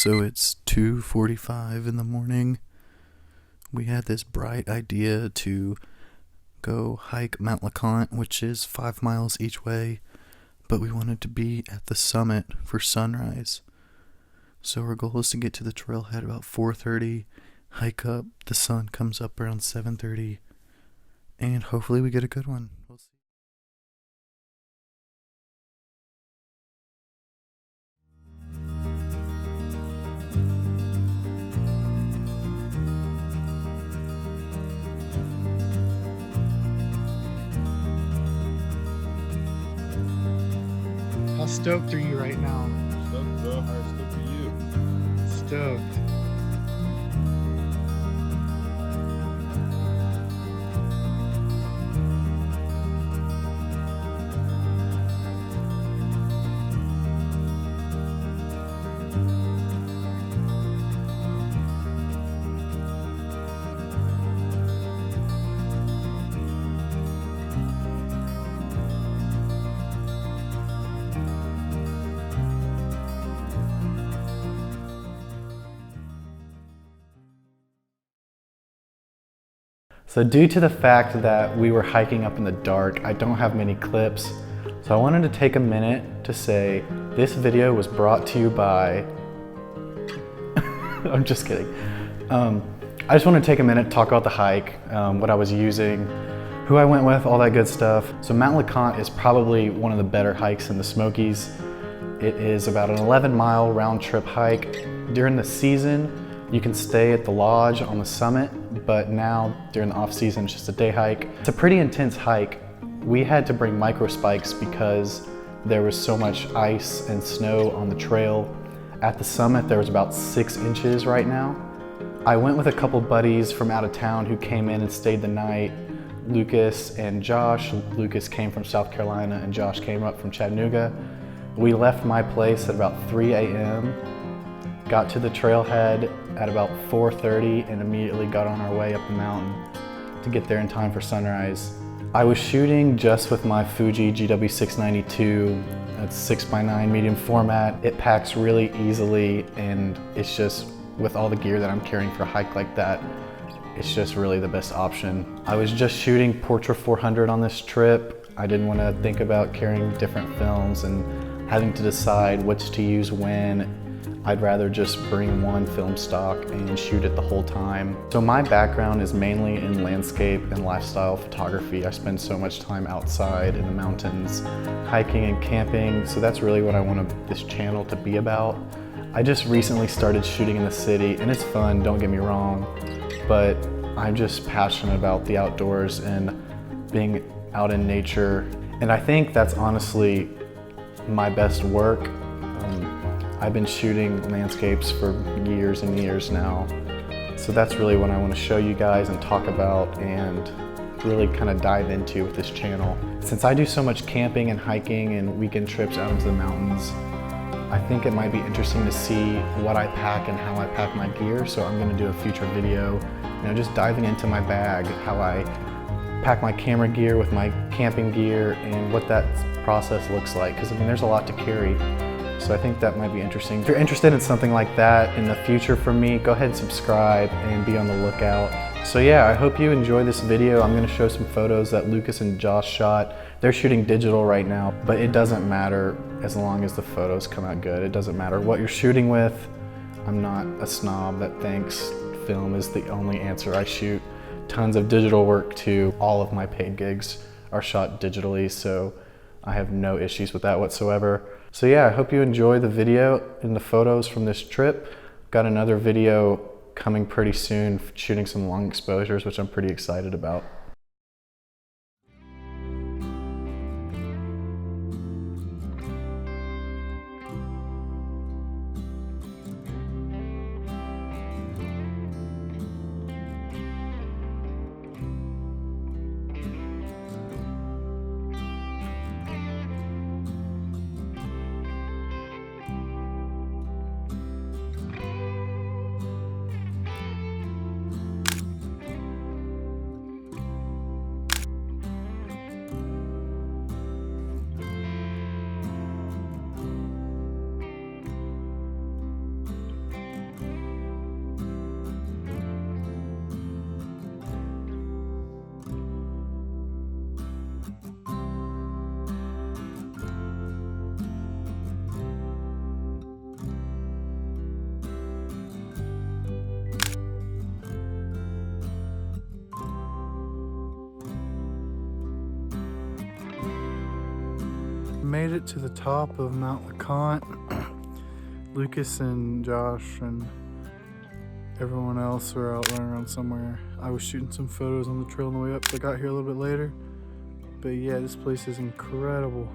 So it's 2:45 in the morning. We had this bright idea to go hike Mount LeConte, which is 5 miles each way, but we wanted to be at the summit for sunrise. So our goal is to get to the trailhead about 4:30, hike up, the sun comes up around 7:30, and hopefully we get a good one. We'll see. How stoked are you right now? Stoked, bro. How stoked are you? Stoked. So due to the fact that we were hiking up in the dark, I don't have many clips. So I wanted to take a minute to say this video was brought to you by, I'm just kidding. I just want to take a minute to talk about the hike, what I was using, who I went with, all that good stuff. So Mount LeConte is probably one of the better hikes in the Smokies. It is about an 11-mile round trip hike. During the season, you can stay at the lodge on the summit, but now during the off season, it's just a day hike. It's a pretty intense hike. We had to bring micro spikes because there was so much ice and snow on the trail. At the summit, there was about 6 inches right now. I went with a couple buddies from out of town who came in and stayed the night. Lucas and Josh. Lucas came from South Carolina and Josh came up from Chattanooga. We left my place at about 3 a.m. Got to the trailhead at about 4:30 and immediately got on our way up the mountain to get there in time for sunrise. I was shooting just with my Fuji GW690ii. It's 6x9 medium format. It packs really easily, and it's just, with all the gear that I'm carrying for a hike like that, it's just really the best option. I was just shooting Portra 400 on this trip. I didn't want to think about carrying different films and having to decide which to use when. I'd rather just bring one film stock and shoot it the whole time. So my background is mainly in landscape and lifestyle photography. I spend so much time outside in the mountains, hiking and camping, so that's really what I want this channel to be about. I just recently started shooting in the city, and it's fun, don't get me wrong, but I'm just passionate about the outdoors and being out in nature. And I think that's honestly my best work. I've been shooting landscapes for years and years now. So that's really what I want to show you guys and talk about and really kind of dive into with this channel. Since I do so much camping and hiking and weekend trips out into the mountains, I think it might be interesting to see what I pack and how I pack my gear. So I'm going to do a future video, just diving into my bag, how I pack my camera gear with my camping gear and what that process looks like. Because there's a lot to carry. So I think that might be interesting. If you're interested in something like that in the future from me, go ahead and subscribe and be on the lookout. So yeah, I hope you enjoy this video. I'm gonna show some photos that Lucas and Josh shot. They're shooting digital right now, but it doesn't matter as long as the photos come out good. It doesn't matter what you're shooting with. I'm not a snob that thinks film is the only answer. I shoot tons of digital work too. All of my paid gigs are shot digitally, so I have no issues with that whatsoever. So yeah, I hope you enjoy the video and the photos from this trip. Got another video coming pretty soon, shooting some long exposures, which I'm pretty excited about. made it to the top of Mount LeConte. Lucas and Josh and everyone else were out running around somewhere. I was shooting some photos on the trail on the way up, so I got here a little bit later. But yeah, this place is incredible.